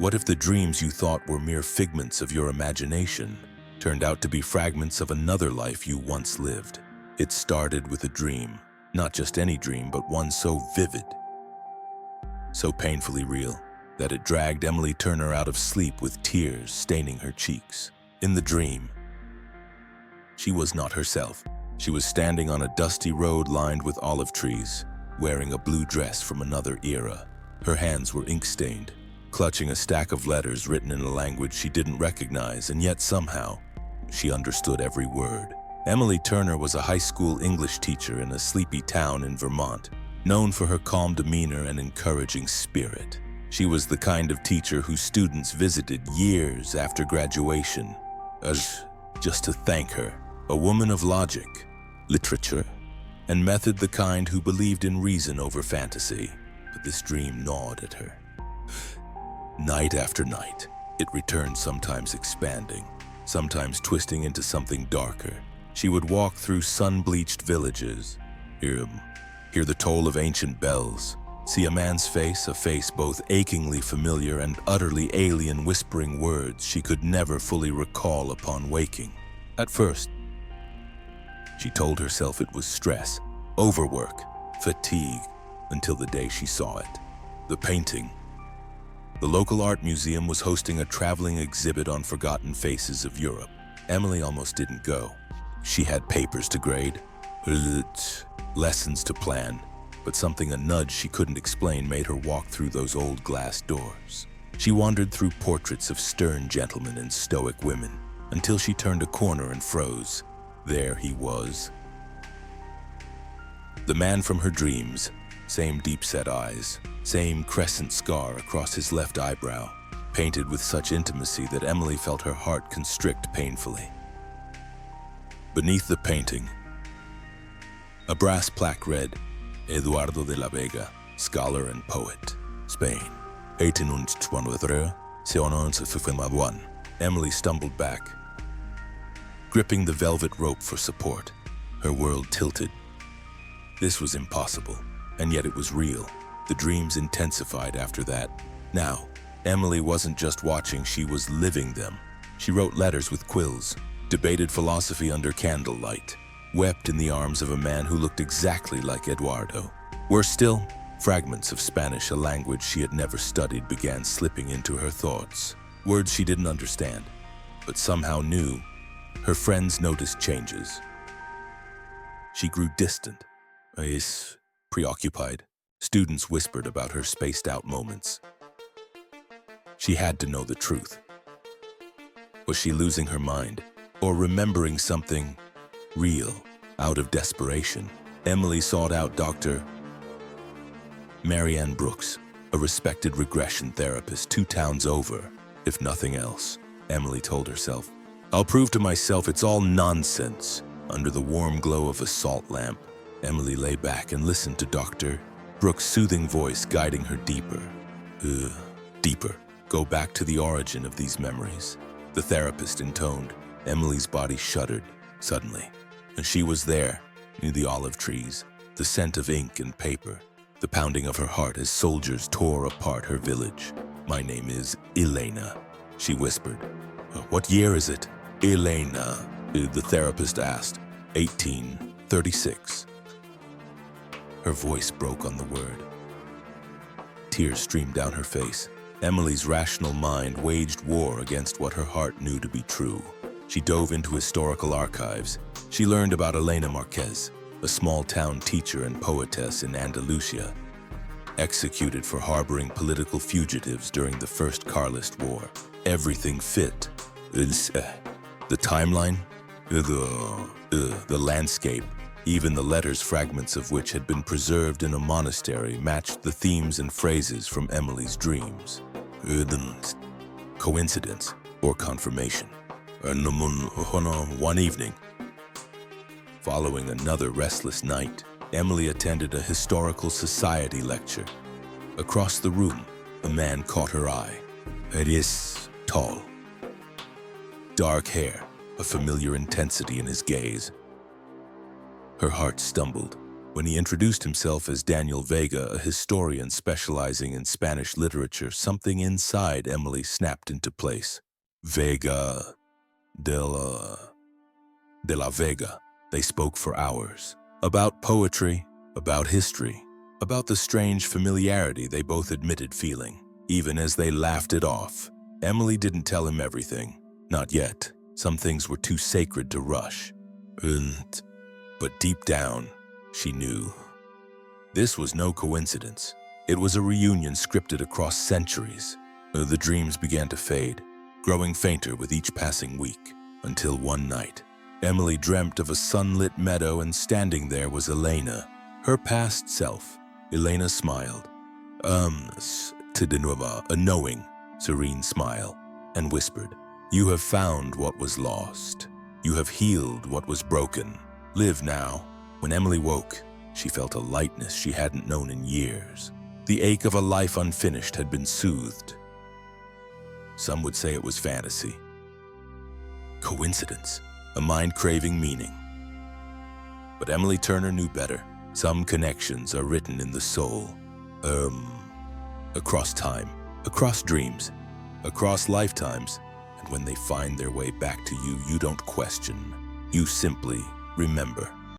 What if the dreams you thought were mere figments of your imagination turned out to be fragments of another life you once lived? It started with a dream, not just any dream, but one so vivid, so painfully real, that it dragged Emily Turner out of sleep with tears staining her cheeks. In the dream, she was not herself. She was standing on a dusty road lined with olive trees, wearing a blue dress from another era. Her hands were ink-stained, clutching a stack of letters written in a language she didn't recognize, and yet somehow, she understood every word. Emily Turner was a high school English teacher in a sleepy town in Vermont, known for her calm demeanor and encouraging spirit. She was the kind of teacher whose students visited years after graduation, just to thank her. A woman of logic, literature, and method, the kind who believed in reason over fantasy. But this dream gnawed at her. Night after night, it returned, sometimes expanding, sometimes twisting into something darker. She would walk through sun-bleached villages, hear the toll of ancient bells, see a man's face, a face both achingly familiar and utterly alien, whispering words she could never fully recall upon waking. At first, she told herself it was stress, overwork, fatigue, until the day she saw it. The painting. The local art museum was hosting a traveling exhibit on forgotten faces of Europe. Emily almost didn't go. She had papers to grade, lessons to plan, but something, a nudge she couldn't explain, made her walk through those old glass doors. She wandered through portraits of stern gentlemen and stoic women, until she turned a corner and froze. There he was. The man from her dreams, same deep-set eyes, same crescent scar across his left eyebrow, painted with such intimacy that Emily felt her heart constrict painfully. Beneath the painting, a brass plaque read, Eduardo de la Vega, scholar and poet, Spain. Emily stumbled back, gripping the velvet rope for support. Her world tilted. This was impossible, and yet it was real. The dreams intensified after that. Now, Emily wasn't just watching, she was living them. She wrote letters with quills, debated philosophy under candlelight, wept in the arms of a man who looked exactly like Eduardo. Worse still, fragments of Spanish, a language she had never studied, began slipping into her thoughts. Words she didn't understand, but somehow knew. Her friends noticed changes. She grew distant, preoccupied. Students whispered about her spaced-out moments. She had to know the truth. Was she losing her mind, or remembering something real? Out of desperation, Emily sought out Dr. Marianne Brooks, a respected regression therapist 2 towns over. If nothing else, Emily told herself, I'll prove to myself it's all nonsense. Under the warm glow of a salt lamp, Emily lay back and listened to Dr. Brooks' soothing voice guiding her deeper. Deeper. Go back to the origin of these memories. The therapist intoned. Emily's body shuddered, suddenly. And she was there, near the olive trees, the scent of ink and paper, the pounding of her heart as soldiers tore apart her village. My name is Elena, she whispered. What year is it? Elena, the therapist asked. 1836. Her voice broke on the word. Tears streamed down her face. Emily's rational mind waged war against what her heart knew to be true. She dove into historical archives. She learned about Elena Marquez, a small-town teacher and poetess in Andalusia, executed for harboring political fugitives during the First Carlist War. Everything fit. The timeline, the landscape, even the letters, fragments of which had been preserved in a monastery, matched the themes and phrases from Emily's dreams. Coincidence or confirmation? One evening, following another restless night, Emily attended a historical society lecture. Across the room, a man caught her eye. It is tall, dark hair, a familiar intensity in his gaze. Her heart stumbled. When he introduced himself as Daniel Vega, a historian specializing in Spanish literature, something inside Emily snapped into place. Vega de la Vega. They spoke for hours. About poetry, about history, about the strange familiarity they both admitted feeling, even as they laughed it off. Emily didn't tell him everything. Not yet. Some things were too sacred to rush. But deep down, she knew. This was no coincidence. It was a reunion scripted across centuries. The dreams began to fade, growing fainter with each passing week, until one night, Emily dreamt of a sunlit meadow, and standing there was Elena, her past self. Elena smiled. De nuevo, a knowing, serene smile, and whispered, "You have found what was lost. You have healed what was broken. Live now." When Emily woke, she felt a lightness she hadn't known in years. The ache of a life unfinished had been soothed. Some would say it was fantasy. Coincidence, a mind craving meaning. But Emily Turner knew better. Some connections are written in the soul. Across time, across dreams, across lifetimes. And when they find their way back to you, you don't question. You simply remember.